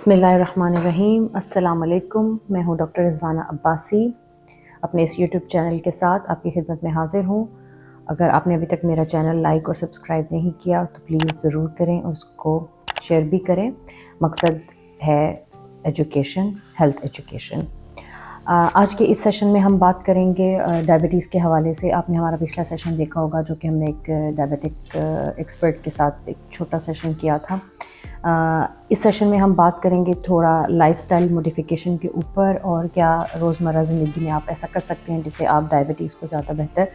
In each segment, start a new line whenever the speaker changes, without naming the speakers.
बिस्मिल्लाहिर्रहमानिर्रहीम। अस्सलाम वालेकुम। मैं हूँ डॉक्टर रिज़वाना अब्बासी। अपने इस यूट्यूब चैनल के साथ आपकी खिदमत में हाज़िर हूँ। अगर आपने अभी तक मेरा चैनल लाइक और सब्सक्राइब नहीं किया तो प्लीज़ ज़रूर करें और उसको शेयर भी करें। मकसद है एजुकेशन, हेल्थ एजुकेशन। आज के इस सेशन में हम बात करेंगे डायबिटीज़ के हवाले से। आपने हमारा पिछला सेशन देखा होगा जो कि हमने एक डायबिटिक एक्सपर्ट के साथ एक छोटा सेशन किया था। इस सेशन में हम बात करेंगे थोड़ा लाइफस्टाइल मॉडिफिकेशन के ऊपर और क्या रोज़मर्रा ज़िंदगी में आप ऐसा कर सकते हैं जिससे आप डायबिटीज़ को ज़्यादा बेहतर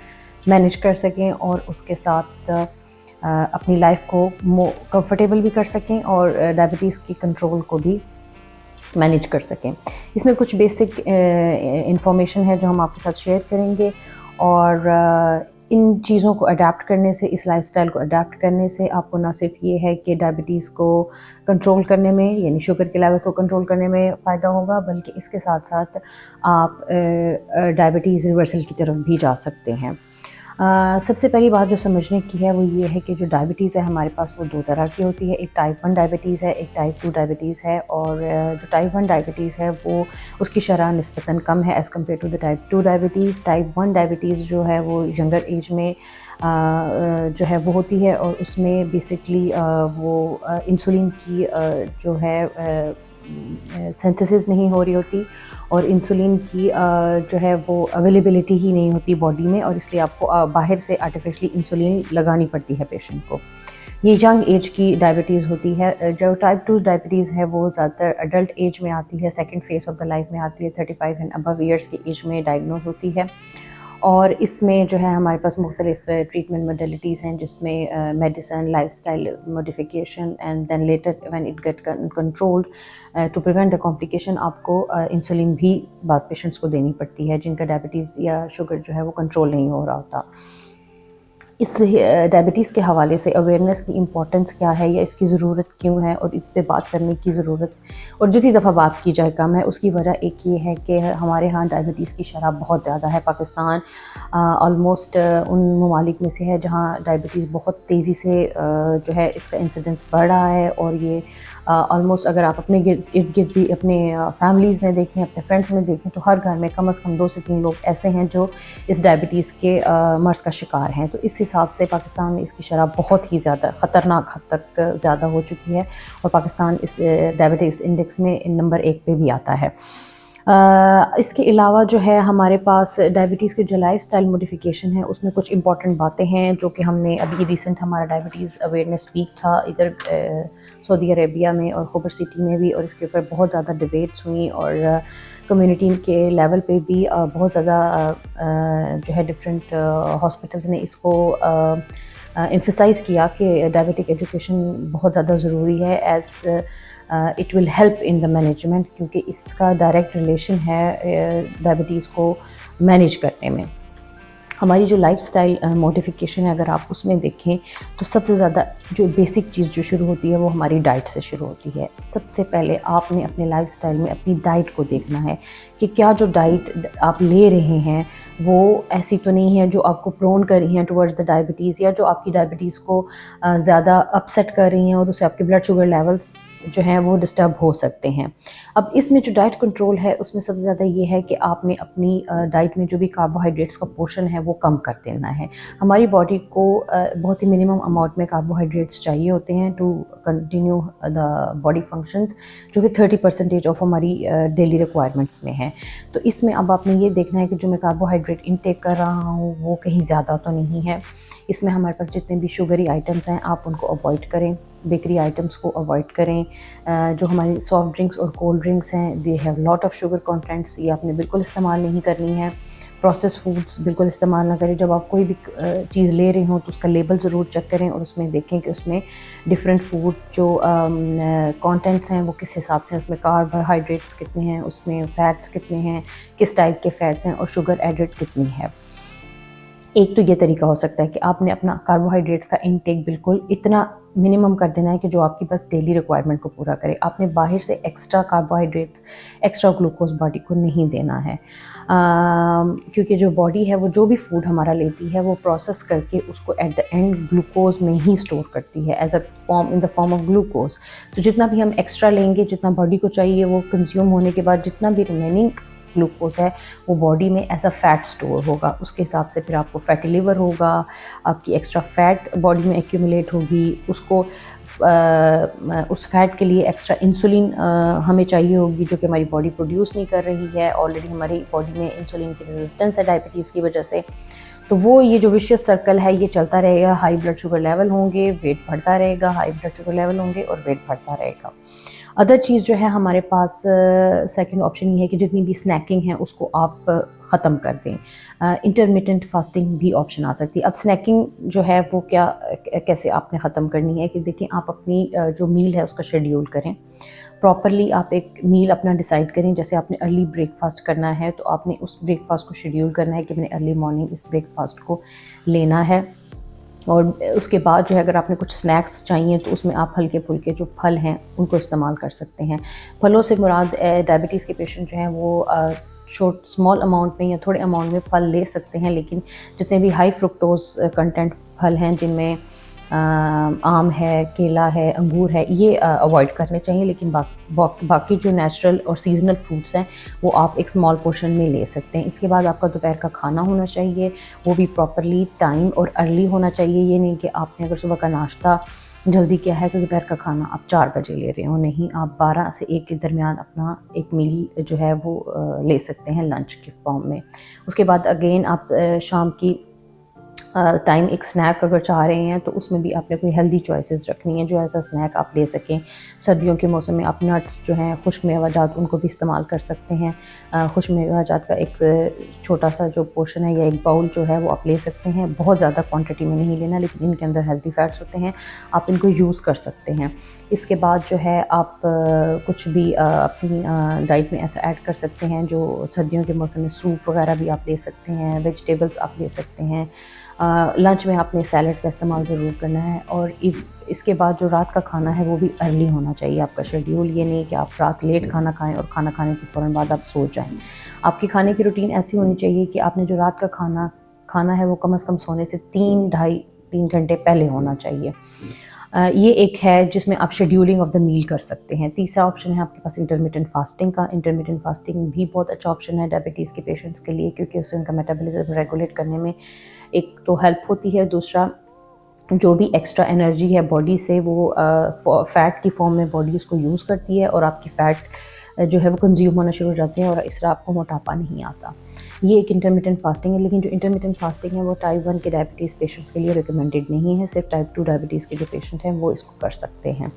मैनेज कर सकें और उसके साथ अपनी लाइफ को कंफर्टेबल भी कर सकें और डायबिटीज़ की कंट्रोल को भी मैनेज कर सकें। इसमें कुछ बेसिक इंफॉर्मेशन है जो हम आपके साथ शेयर करेंगे और इन चीज़ों को अडेप्ट करने से, इस लाइफस्टाइल को अडेप्ट करने से आपको ना सिर्फ ये है कि डायबिटीज़ को कंट्रोल करने में यानी शुगर के लेवल को कंट्रोल करने में फ़ायदा होगा, बल्कि इसके साथ साथ आप डायबिटीज़ रिवर्सल की तरफ भी जा सकते हैं। सबसे पहली बात जो समझने की है वो ये है कि जो डायबिटीज़ है हमारे पास वो दो तरह की होती है। एक टाइप 1 डायबिटीज़ है, एक टाइप 2 डायबिटीज़ है। और जो टाइप 1 डायबिटीज़ है वो उसकी शरह निस्बतन कम है as compared to the type 2 diabetes. Type 1 diabetes जो है वो यंगर एज में जो है वो होती है और उसमें बेसिकली वो इंसुलिन की जो है सिंथेसिस नहीं हो रही होती और इंसुलिन की जो है वो अवेलेबिलिटी ही नहीं होती बॉडी में, और इसलिए आपको बाहर से आर्टिफिशली इंसुलिन लगानी पड़ती है पेशेंट को। ये यंग एज की डायबिटीज़ होती है। जो टाइप 2 डायबिटीज़ है वो ज़्यादातर अडल्ट एज में आती है, second phase of the life में आती है, 35 एंड अबव ईयर्स की एज में डायग्नोज होती है। और इसमें जो है हमारे पास मुख्तलिफ ट्रीटमेंट मोडेलिटीज़ हैं जिसमें medicine, lifestyle modification and then later when it get controlled to prevent the complication आपको इंसुलिन भी बाज़ पेशेंट्स को देनी पड़ती है जिनका डायबिटीज़ या शुगर जो है वो कंट्रोल नहीं हो रहा होता। इस डायबिटीज़ के हवाले से अवेयरनेस की इम्पोर्टेंस क्या है या इसकी ज़रूरत क्यों है और इस पे बात करने की ज़रूरत, और जितनी दफ़ा बात की जाए कम है। उसकी वजह एक ये है कि हमारे यहाँ डायबिटीज़ की शरह बहुत ज़्यादा है। पाकिस्तान ऑलमोस्ट उन ममालिक में से है जहाँ डायबिटीज़ बहुत तेज़ी से जो है इसका इंसिडेंस बढ़ रहा है। और ये ऑलमोस्ट अगर आप अपने इर्द गिर्द भी अपने फैमिलीज़ में देखें, अपने फ्रेंड्स में देखें, तो हर घर में कम से कम 2 से 3 लोग ऐसे हैं जो इस डायबिटीज़ के मर्ज़ का शिकार हैं। तो इस हिसाब से पाकिस्तान में इसकी शरह बहुत ही ज़्यादा ख़तरनाक हद तक ज़्यादा हो चुकी है और पाकिस्तान इस डायबिटीज़ इंडेक्स में नंबर 1 पे भी आता है। इसके अलावा जो है हमारे पास डायबिटीज़ की जो लाइफस्टाइल मॉडिफिकेशन है उसमें कुछ इंपॉर्टेंट बातें हैं जो कि हमने अभी रिसेंट हमारा डायबिटीज़ अवेयरनेस वीक था इधर सऊदी अरेबिया में और खबर सिटी में भी, और इसके ऊपर बहुत ज़्यादा डिबेट्स हुई और कम्युनिटी के लेवल पे भी बहुत ज़्यादा जो है डिफरेंट हॉस्पिटल्स ने इसको एम्फसाइज़ किया कि डायबिटिक एजुकेशन बहुत ज़्यादा ज़रूरी है as it will help in the management, क्योंकि इसका डायरेक्ट रिलेशन है डायबिटीज़ को मैनेज करने में। हमारी जो लाइफस्टाइल मॉडिफिकेशन है अगर आप उसमें देखें तो सबसे ज़्यादा जो बेसिक चीज़ जो शुरू होती है वो हमारी डाइट से शुरू होती है। सबसे पहले आपने अपने लाइफस्टाइल में अपनी डाइट को देखना है कि क्या जो डाइट आप ले रहे हैं वो ऐसी तो नहीं है जो आपको प्रोन कर रही हैं टुवर्ड्स द डायबिटीज़, या जो आपकी डायबिटीज़ को ज़्यादा अपसेट कर रही हैं और उससे आपके ब्लड शुगर लेवल्स जो हैं वो डिस्टर्ब हो सकते हैं। अब इसमें जो डाइट कंट्रोल है उसमें सबसे ज़्यादा ये है कि आपने अपनी डाइट में जो भी कार्बोहाइड्रेट्स का पोर्शन है वो कम कर देना है। हमारी बॉडी को बहुत ही मिनिमम अमाउंट में कार्बोहाइड्रेट्स चाहिए होते हैं to continue the body functions, जो कि 30% ऑफ हमारी डेली रिक्वायरमेंट्स में है। तो इसमें अब आपने ये देखना है कि जो मैं कार्बोहाइड्रेट इनटेक कर रहा हूँ वो कहीं ज़्यादा तो नहीं है। इसमें हमारे पास जितने भी शुगरी आइटम्स हैं आप उनको अवॉइड करें, बेकरी आइटम्स को अवॉइड करें। जो हमारी सॉफ्ट ड्रिंक्स और कोल्ड ड्रिंक्स हैं they have lot of sugar contents, ये आपने बिल्कुल इस्तेमाल नहीं करनी है। प्रोसेस फूड्स बिल्कुल इस्तेमाल ना करें। जब आप कोई भी चीज़ ले रहे हो तो उसका लेबल ज़रूर चेक करें और उसमें देखें कि उसमें डिफरेंट फूड जो कंटेंट्स हैं वो किस हिसाब से हैं, उसमें कार्बोहाइड्रेट्स कितने हैं, उसमें फ़ैट्स कितने हैं, किस टाइप के फ़ैट्स हैं और शुगर एडेड कितनी है। एक तो ये तरीका हो सकता है कि आपने अपना कार्बोहाइड्रेट्स का इनटेक बिल्कुल इतना मिनिमम कर देना है कि जो आपकी बस डेली रिक्वायरमेंट को पूरा करे। आपने बाहर से extra carbohydrates, extra glucose body को नहीं देना है, क्योंकि जो बॉडी है वो जो भी फूड हमारा लेती है वो प्रोसेस करके उसको एट द एंड ग्लूकोज में ही स्टोर करती है as a form, in the form of glucose. तो जितना भी हम एक्स्ट्रा लेंगे, जितना बॉडी को चाहिए, वो कंज्यूम होने के बाद जितना भी रिमेनिंग ग्लूकोज है वो बॉडी में एज अ फैट स्टोर होगा। उसके हिसाब से फिर आपको फैटी लिवर होगा, आपकी एक्स्ट्रा फैट बॉडी में एक्यूमुलेट होगी, उसको उस फैट के लिए एक्स्ट्रा इंसुलिन हमें चाहिए होगी जो कि हमारी बॉडी प्रोड्यूस नहीं कर रही है। ऑलरेडी हमारी बॉडी में इंसुलिन की रेजिस्टेंस है डायबिटीज़ की वजह से। तो वो ये जो विशियस सर्कल है ये चलता रहेगा। हाई ब्लड शुगर लेवल होंगे, वेट बढ़ता रहेगा, हाई ब्लड शुगर लेवल होंगे और वेट बढ़ता रहेगा। अदर चीज़ जो है हमारे पास सेकंड ऑप्शन ये है कि जितनी भी स्नैकिंग है उसको आप ख़त्म कर दें। इंटरमिटेंट फास्टिंग भी ऑप्शन आ सकती है। अब स्नैकिंग जो है वो कैसे आपने ख़त्म करनी है कि देखिए, आप अपनी जो मील है उसका शेड्यूल करें प्रॉपरली। आप एक मील अपना डिसाइड करें। जैसे आपने अर्ली ब्रेकफास्ट करना है तो आपने उस ब्रेकफास्ट को शेड्यूल करना है कि मैंने अर्ली मॉर्निंग इस ब्रेकफास्ट को लेना है। और उसके बाद जो है अगर आपने कुछ स्नैक्स चाहिए तो उसमें आप हल्के फुल्के जो फल हैं उनको इस्तेमाल कर सकते हैं। फलों से मुराद डायबिटीज़ के पेशेंट जो हैं वो स्मॉल अमाउंट में या थोड़े अमाउंट में फल ले सकते हैं, लेकिन जितने भी हाई फ्रुक्टोज कंटेंट फल हैं जिनमें आम है, केला है, अंगूर है, ये अवॉइड करने चाहिए। लेकिन बाकी जो नेचुरल और सीजनल फ्रूट्स हैं वो आप एक स्मॉल पोर्शन में ले सकते हैं। इसके बाद आपका दोपहर का खाना होना चाहिए, वो भी प्रॉपरली टाइम और अर्ली होना चाहिए। ये नहीं कि आपने अगर सुबह का नाश्ता जल्दी किया है तो दोपहर का खाना आप 4 बजे ले रहे हो, नहीं, आप 12 से 1 के दरमियान अपना एक मील जो है वो ले सकते हैं लंच के फॉर्म में। उसके बाद अगेन आप शाम की टाइम एक स्नैक अगर चाह रहे हैं तो उसमें भी आपने कोई हेल्दी चॉइसेस रखनी है जो ऐसा स्नैक आप ले सकें। सर्दियों के मौसम में आप नट्स जो हैं, खुश्क मेवाजात, उनको भी इस्तेमाल कर सकते हैं। खुश्क मेवाजात का एक छोटा सा जो पोर्शन है या एक बाउल जो है वो आप ले सकते हैं। बहुत ज़्यादा क्वांटिटी में नहीं लेना, लेकिन इनके अंदर हेल्दी फैट्स होते हैं, आप इनको यूज़ कर सकते हैं। इसके बाद जो है आप कुछ भी अपनी डाइट में ऐसा ऐड कर सकते हैं जो सर्दियों के मौसम में सूप वगैरह भी आप ले सकते हैं, वेजिटेबल्स आप ले सकते हैं। लंच में आपने सैलड का इस्तेमाल ज़रूर करना है। और इसके बाद जो रात का खाना है वो भी अर्ली होना चाहिए आपका शेड्यूल। ये नहीं कि आप रात लेट खाना खाएं और खाना खाने के फ़ौरन बाद आप सो जाएं। आपकी खाने की रूटीन ऐसी होनी चाहिए कि आपने जो रात का खाना है वो कम से कम सोने से 3 घंटे पहले होना चाहिए। ये एक है जिसमें आप शेड्यूलिंग ऑफ द मील कर सकते हैं। तीसरा ऑप्शन है आपके पास इंटरमिटेंट फास्टिंग का। इंटरमिटेंट फास्टिंग भी बहुत अच्छा ऑप्शन है डायबिटीज़ के पेशेंट्स के लिए, क्योंकि उससे उनका मेटाबॉलिज्म रेगुलेट करने में एक तो हेल्प होती है, दूसरा जो भी एक्स्ट्रा एनर्जी है बॉडी से वो फ़ैट की फॉर्म में बॉडी उसको यूज़ करती है और आपकी फ़ैट जो है वो कंज्यूम होना शुरू हो जाती है और इससे आपको मोटापा नहीं आता। ये एक इंटरमिटेंट फास्टिंग है। लेकिन जो इंटरमिटेंट फास्टिंग है वो टाइप 1 के डायबिटीज़ पेशेंट्स के लिए रिकमेंडेड नहीं है। सिर्फ टाइप 2 डायबिटीज़ के जो पेशेंट हैं वो इसको कर सकते हैं।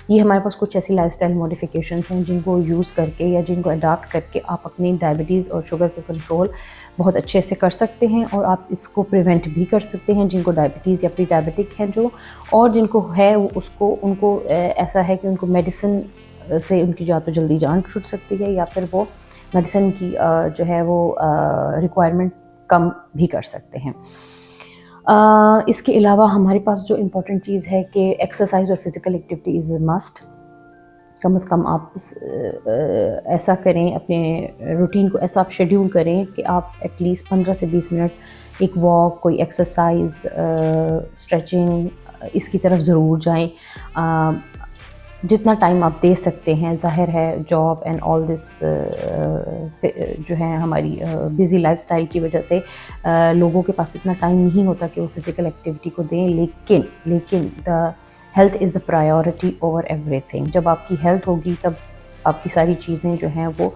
ये हमारे पास कुछ ऐसी लाइफस्टाइल मॉडिफिकेशंस हैं जिनको यूज़ करके या जिनको अडॉप्ट करके आप अपनी डायबिटीज़ और शुगर के कंट्रोल बहुत अच्छे से कर सकते हैं और आप इसको प्रिवेंट भी कर सकते हैं। जिनको डायबिटीज़ या प्री डायबिटिक है जो, और जिनको है उनको ऐसा है कि उनको मेडिसिन से उनकी या तो जल्दी जान छूट सकती है या फिर वो मेडिसिन की जो है वो रिक्वायरमेंट कम भी कर सकते हैं। इसके अलावा हमारे पास जो इम्पोर्टेंट चीज़ है कि एक्सरसाइज और फिज़िकल एक्टिविटी इज़ मस्ट। कम से कम आप ऐसा करें, अपने रूटीन को ऐसा आप शेड्यूल करें कि आप एटलीस्ट 15 से 20 मिनट एक वॉक, कोई एक्सरसाइज, स्ट्रेचिंग, इसकी तरफ ज़रूर जाएं। जितना टाइम आप दे सकते हैं, ज़ाहिर है जॉब एंड ऑल दिस जो है हमारी बिज़ी लाइफस्टाइल की वजह से लोगों के पास इतना टाइम नहीं होता कि वो फ़िज़िकल एक्टिविटी को दें। लेकिन the health is the priority over everything. जब आपकी हेल्थ होगी तब आपकी सारी चीज़ें जो हैं वो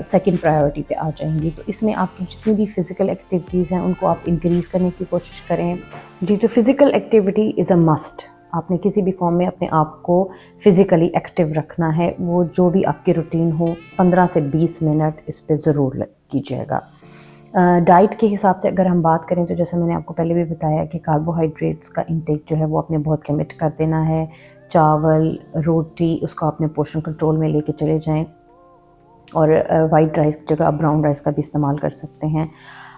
सेकंड प्रायोरिटी पे आ जाएंगी। तो इसमें आपकी जितनी भी फ़िज़िकल एक्टिविटीज़ हैं उनको आप इंक्रीज़ करने की कोशिश करें। जी, तो physical activity is a must. आपने किसी भी फॉर्म में अपने आप को फ़िज़िकली एक्टिव रखना है, वो जो भी आपकी रूटीन हो, 15 से 20 मिनट इस पे ज़रूर कीजिएगा। डाइट के हिसाब से अगर हम बात करें तो जैसे मैंने आपको पहले भी बताया कि कार्बोहाइड्रेट्स का इंटेक जो है वो आपने बहुत लिमिट कर देना है। चावल, रोटी, उसको आपने पोर्शन कंट्रोल में लेके चले जाएं और वाइट राइस की जगह आप ब्राउन राइस का भी इस्तेमाल कर सकते हैं।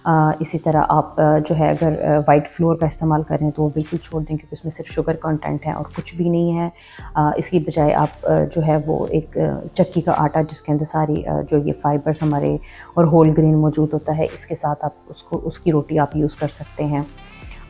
इसी तरह आप जो है अगर वाइट फ्लोर का इस्तेमाल करें तो वो बिल्कुल छोड़ दें, क्योंकि उसमें सिर्फ शुगर कंटेंट है और कुछ भी नहीं है। इसकी बजाय आप जो है वो एक चक्की का आटा, जिसके अंदर सारी जो ये फाइबर्स हमारे और होल ग्रेन मौजूद होता है, इसके साथ आप उसकी रोटी आप यूज़ कर सकते हैं।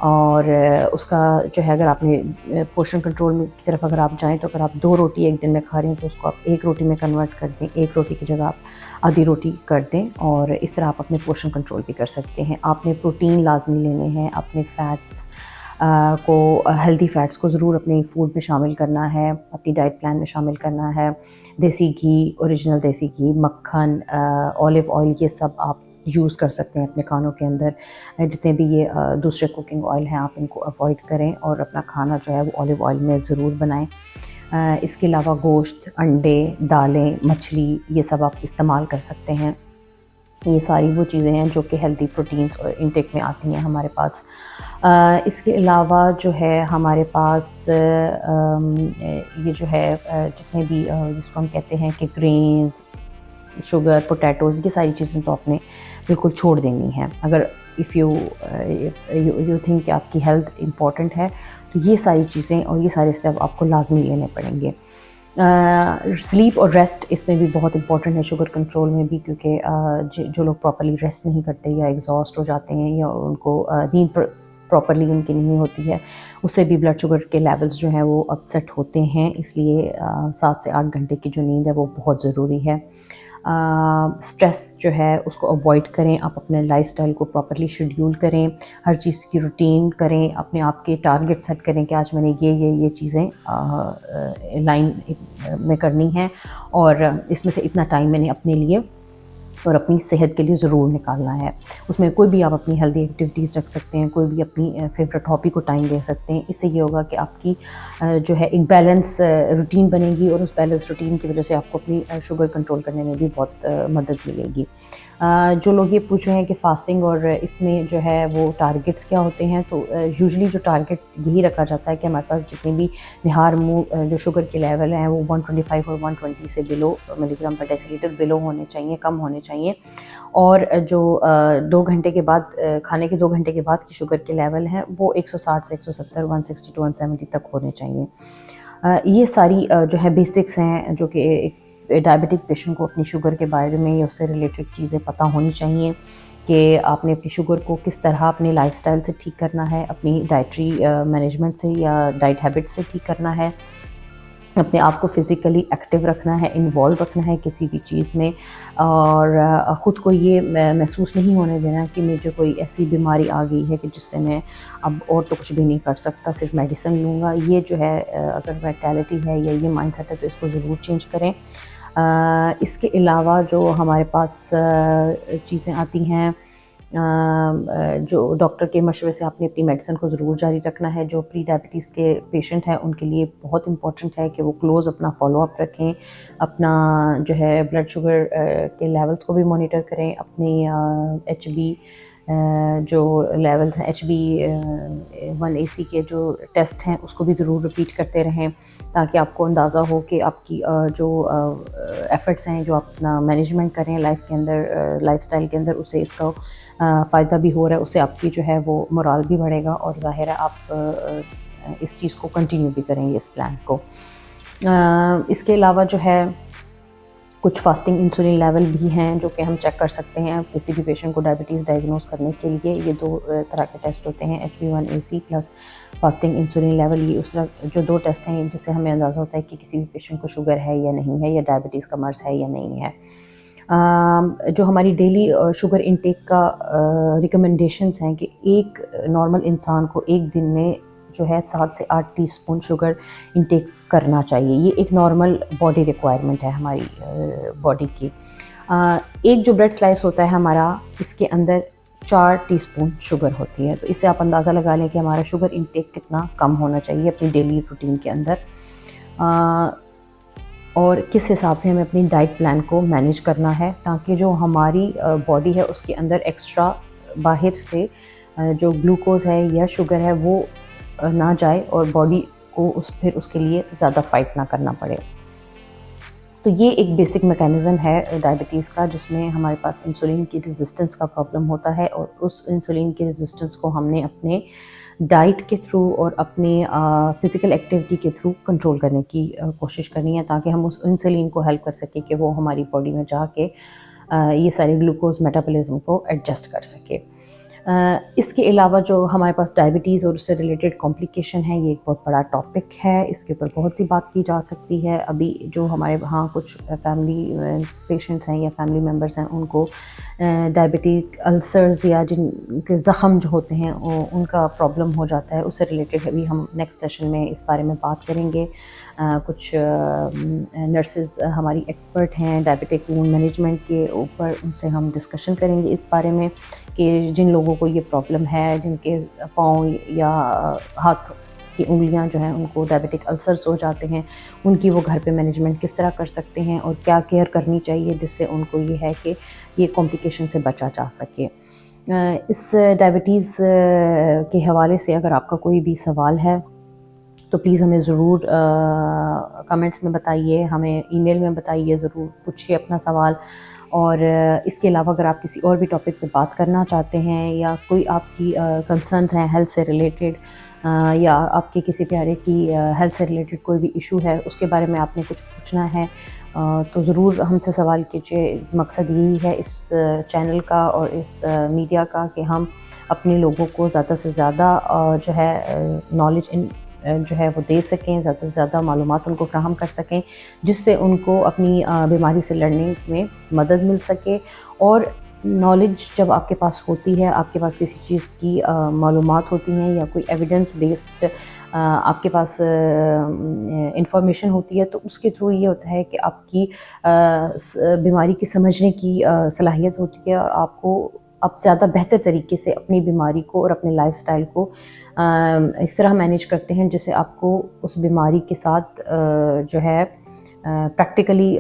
और उसका जो है, अगर आपने पोर्शन कंट्रोल की तरफ अगर आप जाएँ, तो अगर आप 2 रोटी एक दिन में खा रहे हैं तो उसको आप 1 रोटी में कन्वर्ट कर दें, 1 रोटी की जगह आप आधी रोटी कर दें, और इस तरह आप अपने पोर्शन कंट्रोल भी कर सकते हैं। आपने प्रोटीन लाजमी लेने हैं, अपने फ़ैट्स हेल्दी फ़ैट्स को ज़रूर अपने फूड में शामिल करना है, अपनी डाइट प्लान में शामिल करना है। देसी घी, ओरिजिनल देसी घी, मक्खन, ऑलिव ऑयल, ये सब आप यूज़ कर सकते हैं अपने खानों के अंदर। जितने भी ये दूसरे कुकिंग ऑयल हैं, आप इनको अवॉइड करें और अपना खाना जो है वो ऑलिव ऑयल में ज़रूर बनाएं। इसके अलावा गोश्त, अंडे, दालें, मछली, ये सब आप इस्तेमाल कर सकते हैं। ये सारी वो चीज़ें हैं जो कि हेल्दी प्रोटीन्स और इंटेक में आती हैं हमारे पास। इसके अलावा जो है हमारे पास ये जो है जितने भी जिसको हम कहते हैं कि ग्रेन्स, शुगर, पोटैटोज़, ये सारी चीज़ें तो आपने बिल्कुल छोड़ देनी है। अगर इफ़ यू थिंक कि आपकी हेल्थ इम्पॉर्टेंट है, तो ये सारी चीज़ें और ये सारे स्टेप आपको लाजमी लेने पड़ेंगे। स्लीप और रेस्ट इसमें भी बहुत इंपॉर्टेंट है, शुगर कंट्रोल में भी, क्योंकि जो लोग प्रॉपर्ली रेस्ट नहीं करते या एग्जॉस्ट हो जाते हैं या उनको नींद प्रॉपर्ली उनकी नहीं होती है, उससे भी ब्लड शुगर के लेवल्स जो हैं वो अपसेट होते हैं। इसलिए 7 से 8 घंटे की जो नींद है वो बहुत ज़रूरी है। स्ट्रेस जो है उसको अवॉइड करें, आप अपने लाइफस्टाइल को प्रॉपर्ली शेड्यूल करें, हर चीज़ की रूटीन करें, अपने आप के टारगेट सेट करें कि आज मैंने ये चीज़ें लाइन में करनी है और इसमें से इतना टाइम मैंने अपने लिए और अपनी सेहत के लिए ज़रूर निकालना है। उसमें कोई भी आप अपनी हेल्दी एक्टिविटीज़ रख सकते हैं, कोई भी अपनी फेवरेट हॉबी को टाइम दे सकते हैं। इससे ये होगा कि आपकी जो है एक बैलेंस रूटीन बनेगी और उस बैलेंस रूटीन की वजह से आपको अपनी शुगर कंट्रोल करने में भी बहुत मदद मिलेगी। जो लोग ये पूछ रहे हैं कि फ़ास्टिंग और इसमें जो है वो टारगेट्स क्या होते हैं, तो यूजुअली जो टारगेट यही रखा जाता है कि हमारे पास जितने भी निहार मुँह जो शुगर के लेवल हैं वो 125 और 120 से बिलो मिलीग्राम पर डेसीलीटर बिलो होने चाहिए, कम होने चाहिए। और जो 2 घंटे के बाद खाने के 2 घंटे के बाद की शुगर के लेवल हैं वो 160 से 170, 160 टू 170 तक होने चाहिए। ये सारी जो है बेसिक्स हैं जो कि एक डायबिटिक पेशेंट को अपनी शुगर के बारे में या उससे रिलेटेड चीज़ें पता होनी चाहिए कि आपने अपनी शुगर को किस तरह अपने लाइफस्टाइल से ठीक करना है, अपनी डाइटरी मैनेजमेंट से या डाइट हैबिट्स से ठीक करना है, अपने आप को फ़िज़िकली एक्टिव रखना है, इन्वॉल्व रखना है किसी भी चीज़ में, और ख़ुद को ये महसूस नहीं होने देना कि मुझे कोई ऐसी बीमारी आ गई है कि जिससे मैं अब और तो कुछ भी नहीं कर सकता, सिर्फ मेडिसिन लूँगा। ये जो है अगर मेंटालिटी है या ये माइंडसेट है तो इसको ज़रूर चेंज करें। इसके अलावा जो हमारे पास चीज़ें आती हैं, जो डॉक्टर के मशवरे से आपने अपनी मेडिसिन को ज़रूर जारी रखना है। जो प्री डायबिटीज़ के पेशेंट हैं उनके लिए बहुत इंपॉर्टेंट है कि वो क्लोज़ अपना फॉलोअप रखें, अपना जो है ब्लड शुगर के लेवल्स को भी मॉनिटर करें, अपनी HB जो लेवल्स हैं, HB1AC के जो टेस्ट हैं उसको भी ज़रूर रिपीट करते रहें, ताकि आपको अंदाज़ा हो कि आपकी जो एफ़र्ट्स हैं जो आप अपना मैनेजमेंट करें लाइफ के अंदर, लाइफस्टाइल के अंदर, उससे इसका फ़ायदा भी हो रहा है, उससे आपकी जो है वो मोराल भी बढ़ेगा और ज़ाहिर है आप इस चीज़ को कंटिन्यू भी करेंगे, इस प्लान को। इसके अलावा जो है कुछ फास्टिंग इंसुलिन लेवल भी हैं जो कि हम चेक कर सकते हैं किसी भी पेशेंट को डायबिटीज़ डायग्नोस करने के लिए। ये 2 तरह के टेस्ट होते हैं, HB1AC plus fasting insulin level. ये उस तरह जो 2 टेस्ट हैं जिससे हमें अंदाज़ा होता है कि किसी भी पेशेंट को शुगर है या नहीं है, या डायबिटीज़ का मर्ज़ है या नहीं है। जो हमारी डेली शुगर इंटेक का रिकमेंडेशंस हैं कि एक नॉर्मल इंसान को एक दिन में जो है 7 से 8 टीस्पून शुगर इंटेक करना चाहिए। ये एक नॉर्मल बॉडी रिक्वायरमेंट है हमारी बॉडी की। एक जो ब्रेड स्लाइस होता है हमारा, इसके अंदर 4 टीस्पून शुगर होती है, तो इससे आप अंदाज़ा लगा लें कि हमारा शुगर इंटेक कितना कम होना चाहिए अपनी डेली रूटीन के अंदर, और किस हिसाब से हमें अपनी डाइट प्लान को मैनेज करना है, ताकि जो हमारी बॉडी है उसके अंदर एक्स्ट्रा बाहर से जो ग्लूकोज है या शुगर है वो ना जाए और बॉडी को फिर उसके लिए ज़्यादा फ़ाइट ना करना पड़े। तो ये एक बेसिक मैकेनिज़्म है डायबिटीज़ का, जिसमें हमारे पास इंसुलिन की रेजिस्टेंस का प्रॉब्लम होता है, और उस इंसुलिन की रेजिस्टेंस को हमने अपने डाइट के थ्रू और अपने फ़िज़िकल एक्टिविटी के थ्रू कंट्रोल करने की कोशिश करनी है, ताकि हम उस इंसुलिन को हेल्प कर सकें कि वो हमारी बॉडी में जाके ये सारे ग्लूकोज़ मेटाबॉलिज्म को एडजस्ट कर सके। इसके अलावा जो हमारे पास डायबिटीज़ और उससे रिलेटेड कॉम्प्लिकेशन है, ये एक बहुत बड़ा टॉपिक है, इसके ऊपर बहुत सी बात की जा सकती है। अभी जो हमारे यहाँ कुछ फैमिली पेशेंट्स हैं या फैमिली मेम्बर्स हैं, उनको डायबिटिक अल्सर्स या जिनके ज़ख़म जो होते हैं उनका प्रॉब्लम हो जाता है, उससे रिलेटेड अभी हम नेक्स्ट सेशन में इस बारे में बात करेंगे। कुछ नर्सेस हमारी एक्सपर्ट हैं डायबिटिक वूंड मैनेजमेंट के ऊपर, उनसे हम डिस्कशन करेंगे इस बारे में कि जिन लोगों को ये प्रॉब्लम है, जिनके पाँव या हाथ की उंगलियां जो हैं उनको डायबिटिक अल्सर्स हो जाते हैं, उनकी वो घर पे मैनेजमेंट किस तरह कर सकते हैं और क्या केयर करनी चाहिए जिससे उनको ये है कि ये कॉम्प्लिकेशन से बचा जा सके। इस डायबिटीज़ के हवाले से अगर आपका कोई भी सवाल है तो प्लीज़ हमें ज़रूर कमेंट्स में बताइए, हमें ईमेल में बताइए, ज़रूर पूछिए अपना सवाल। और इसके अलावा अगर आप किसी और भी टॉपिक पे बात करना चाहते हैं या कोई आपकी कंसर्न्स हैं हेल्थ से रिलेटेड, या आपके किसी प्यारे की हेल्थ से रिलेटेड कोई भी इशू है, उसके बारे में आपने कुछ पूछना है, तो ज़रूर हमसे सवाल कीजिए। मकसद यही है इस चैनल का और इस मीडिया का कि हम अपने लोगों को ज़्यादा से ज़्यादा जो है नॉलेज जो है वो दे सकें, ज़्यादा से ज़्यादा मालूमात उनको फ़राहम कर सकें, जिससे उनको अपनी बीमारी से लड़ने में मदद मिल सके। और नॉलेज जब आपके पास होती है, आपके पास किसी चीज़ की मालूमात होती हैं या कोई एविडेंस बेस्ड आपके पास इंफॉर्मेशन होती है, तो उसके थ्रू ये होता है कि आपकी बीमारी की समझने की सलाहियत होती है, और आपको आप ज़्यादा बेहतर तरीके से अपनी बीमारी को और अपने लाइफस्टाइल को इस तरह मैनेज करते हैं जिससे आपको उस बीमारी के साथ जो है प्रैक्टिकली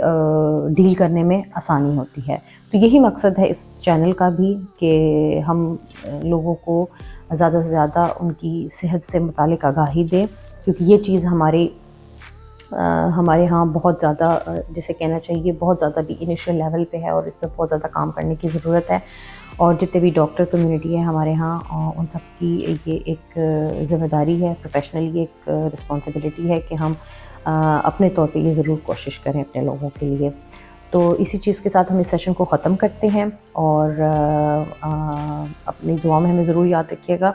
डील करने में आसानी होती है। तो यही मकसद है इस चैनल का भी कि हम लोगों को ज़्यादा से ज़्यादा उनकी सेहत से मुतालिक आगाही दें, क्योंकि ये चीज़ हमारे यहाँ बहुत ज़्यादा जिसे कहना चाहिए बहुत ज़्यादा भी इनिशियल लेवल पे है, और इस पर बहुत ज़्यादा काम करने की ज़रूरत है। और जितने भी डॉक्टर कम्युनिटी है हमारे यहाँ, उन सब की ये एक ज़िम्मेदारी है, प्रोफेशनली एक रिस्पॉन्सिबिलिटी है कि हम अपने तौर पे ये ज़रूर कोशिश करें अपने लोगों के लिए। तो इसी चीज़ के साथ हम इस सेशन को ख़त्म करते हैं, और अपनी दुआ में हमें ज़रूर याद रखिएगा।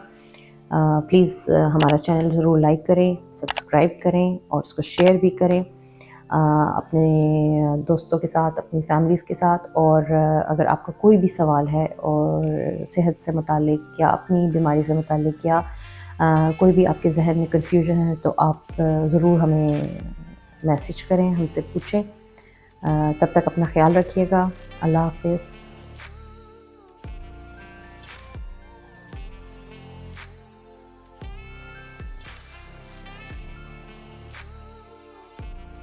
प्लीज़ हमारा चैनल ज़रूर लाइक करें, सब्सक्राइब करें और उसको शेयर भी करें अपने दोस्तों के साथ, अपनी फैमिलीज़ के साथ। और अगर आपका कोई भी सवाल है और सेहत से मुतालिक या अपनी बीमारी से मुतालिक, या कोई भी आपके जहन में कन्फ्यूजन है, तो आप ज़रूर हमें मैसेज करें, हमसे पूछें। तब तक अपना ख्याल रखिएगा। अल्लाह हाफ़िज़।